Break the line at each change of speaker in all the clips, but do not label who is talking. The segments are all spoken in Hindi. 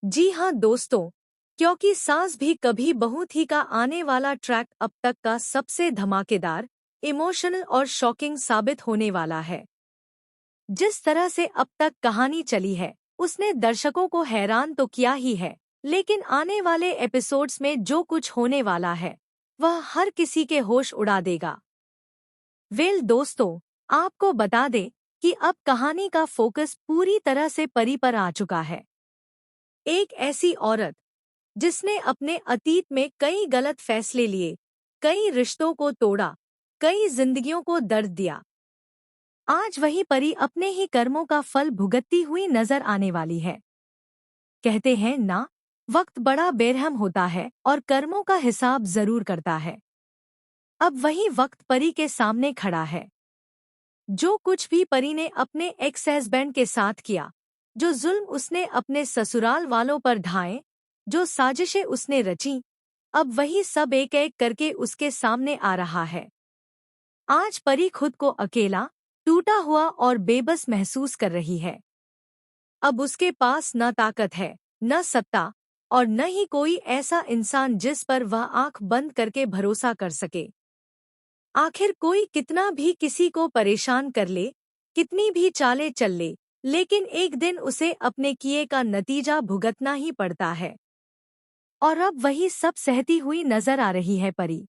जी हाँ दोस्तों, क्योंकि सास भी कभी बहू थी का आने वाला ट्रैक अब तक का सबसे धमाकेदार, इमोशनल और शॉकिंग साबित होने वाला है। जिस तरह से अब तक कहानी चली है, उसने दर्शकों को हैरान तो किया ही है, लेकिन आने वाले एपिसोड्स में जो कुछ होने वाला है, वह हर किसी के होश उड़ा देगा। दोस्तों, आपको बता दें कि अब कहानी का फोकस पूरी तरह से परी पर आ चुका है। एक ऐसी औरत जिसने अपने अतीत में कई गलत फैसले लिए, कई रिश्तों को तोड़ा, कई जिंदगियों को दर्द दिया। आज वही परी अपने ही कर्मों का फल भुगतती हुई नजर आने वाली है। कहते हैं ना, वक्त बड़ा बेरहम होता है और कर्मों का हिसाब जरूर करता है। अब वही वक्त परी के सामने खड़ा है। जो कुछ भी परी ने अपने एक्स हस्बैंड के साथ किया, जो जुल्म उसने अपने ससुराल वालों पर ढाए, जो साजिशें उसने रची, अब वही सब एक एक करके उसके सामने आ रहा है। आज परी खुद को अकेला, टूटा हुआ और बेबस महसूस कर रही है। अब उसके पास न ताकत है, न सत्ता, और न ही कोई ऐसा इंसान जिस पर वह आंख बंद करके भरोसा कर सके। आखिर कोई कितना भी किसी को परेशान कर ले, कितनी भी चालें चल ले, लेकिन एक दिन उसे अपने किए का नतीजा भुगतना ही पड़ता है। और अब वही सब सहती हुई नजर आ रही है परी।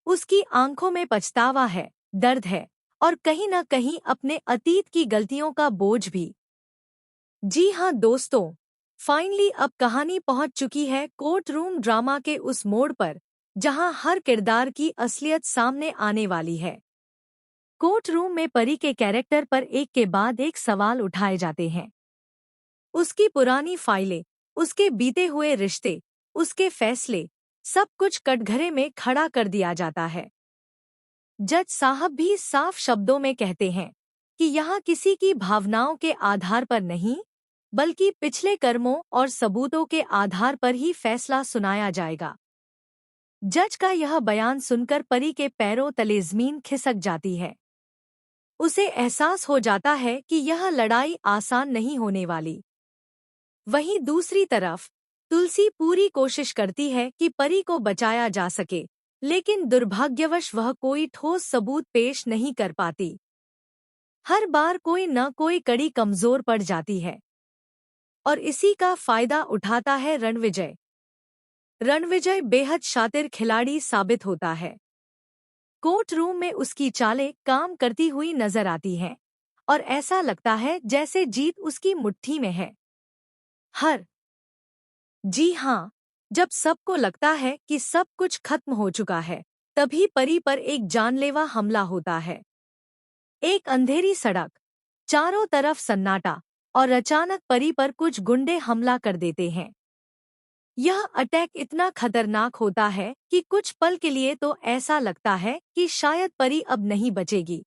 उसकी आंखों में पछतावा है, दर्द है, और कहीं न कहीं अपने अतीत की गलतियों का बोझ भी। जी हाँ दोस्तों, फाइनली अब कहानी पहुंच चुकी है कोर्ट रूम ड्रामा के उस मोड़ पर, जहां हर किरदार की असलियत सामने आने वाली है। कोर्ट रूम में परी के कैरेक्टर पर एक के बाद एक सवाल उठाए जाते हैं। उसकी पुरानी फाइलें, उसके बीते हुए रिश्ते, उसके फैसले, सब कुछ कटघरे में खड़ा कर दिया जाता है। जज साहब भी साफ शब्दों में कहते हैं कि यहाँ किसी की भावनाओं के आधार पर नहीं, बल्कि पिछले कर्मों और सबूतों के आधार पर ही फैसला सुनाया जाएगा। जज का यह बयान सुनकर परी के पैरों तले जमीन खिसक जाती है। उसे एहसास हो जाता है कि यह लड़ाई आसान नहीं होने वाली। वहीं दूसरी तरफ तुलसी पूरी कोशिश करती है कि परी को बचाया जा सके, लेकिन दुर्भाग्यवश वह कोई ठोस सबूत पेश नहीं कर पाती। हर बार कोई न कोई कड़ी कमजोर पड़ जाती है, और इसी का फायदा उठाता है रणविजय। रणविजय बेहद शातिर खिलाड़ी साबित होता है। कोर्ट रूम में उसकी चालें काम करती हुई नजर आती हैं, और ऐसा लगता है जैसे जीत उसकी मुट्ठी में है। जी हाँ, जब सबको लगता है कि सब कुछ खत्म हो चुका है, तभी परी पर एक जानलेवा हमला होता है। एक अंधेरी सड़क, चारों तरफ सन्नाटा, और अचानक परी पर कुछ गुंडे हमला कर देते हैं। यह अटैक इतना खतरनाक होता है कि कुछ पल के लिए तो ऐसा लगता है कि शायद परी अब नहीं बचेगी।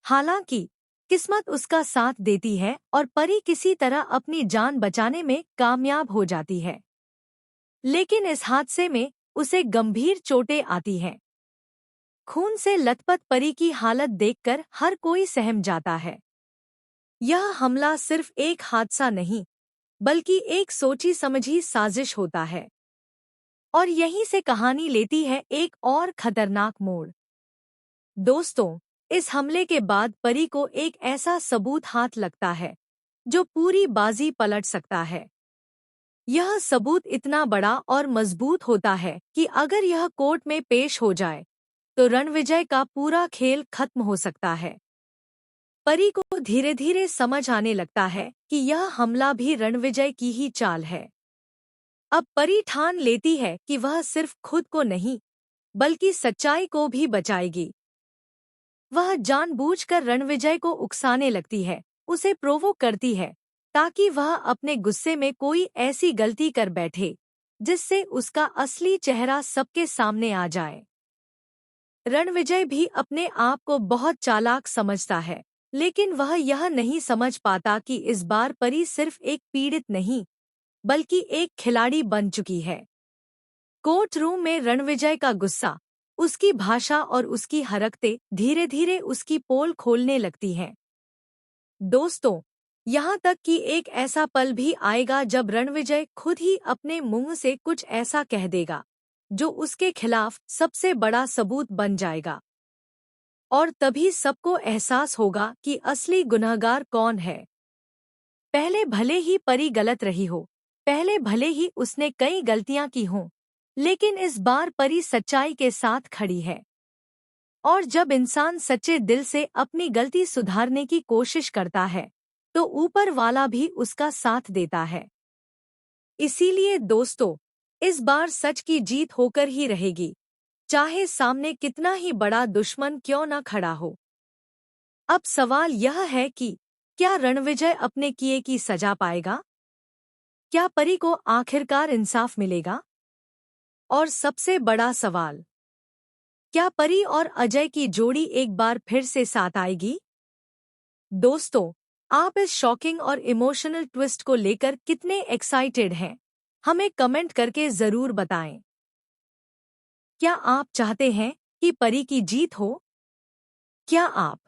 हालांकि किस्मत उसका साथ देती है और परी किसी तरह अपनी जान बचाने में कामयाब हो जाती है। लेकिन इस हादसे में उसे गंभीर चोटें आती हैं। खून से लथपथ परी की हालत देखकर हर कोई सहम जाता है। यह हमला सिर्फ एक हादसा नहीं, बल्कि एक सोची समझी साजिश होता है। और यहीं से कहानी लेती है एक और खतरनाक मोड़। दोस्तों, इस हमले के बाद परी को एक ऐसा सबूत हाथ लगता है जो पूरी बाजी पलट सकता है। यह सबूत इतना बड़ा और मजबूत होता है कि अगर यह कोर्ट में पेश हो जाए, तो रणविजय का पूरा खेल खत्म हो सकता है। परी को धीरे धीरे समझ आने लगता है कि यह हमला भी रणविजय की ही चाल है। अब परी ठान लेती है कि वह सिर्फ खुद को नहीं, बल्कि सच्चाई को भी बचाएगी। वह जानबूझकर रणविजय को उकसाने लगती है, उसे प्रोवोक करती है, ताकि वह अपने गुस्से में कोई ऐसी गलती कर बैठे जिससे उसका असली चेहरा सबके सामने आ जाए। रणविजय भी अपने आप को बहुत चालाक समझता है, लेकिन वह यह नहीं समझ पाता कि इस बार परी सिर्फ एक पीड़ित नहीं, बल्कि एक खिलाड़ी बन चुकी है। कोर्ट रूम में रणविजय का गुस्सा, उसकी भाषा और उसकी हरकतें धीरे धीरे उसकी पोल खोलने लगती हैं। दोस्तों, यहाँ तक कि एक ऐसा पल भी आएगा जब रणविजय खुद ही अपने मुंह से कुछ ऐसा कह देगा जो उसके खिलाफ सबसे बड़ा सबूत बन जाएगा। और तभी सबको एहसास होगा कि असली गुनहगार कौन है। पहले भले ही परी गलत रही हो, पहले भले ही उसने कई गलतियां की हों, लेकिन इस बार परी सच्चाई के साथ खड़ी है। और जब इंसान सच्चे दिल से अपनी गलती सुधारने की कोशिश करता है, तो ऊपर वाला भी उसका साथ देता है। इसीलिए दोस्तों, इस बार सच की जीत होकर ही रहेगी, चाहे सामने कितना ही बड़ा दुश्मन क्यों न खड़ा हो। अब सवाल यह है कि क्या रणविजय अपने किए की सजा पाएगा? क्या परी को आखिरकार इंसाफ मिलेगा? और सबसे बड़ा सवाल, क्या परी और अजय की जोड़ी एक बार फिर से साथ आएगी? दोस्तों, आप इस शॉकिंग और इमोशनल ट्विस्ट को लेकर कितने एक्साइटेड हैं? हमें कमेंट करके जरूर बताएं। क्या आप चाहते हैं कि परी की जीत हो? क्या आप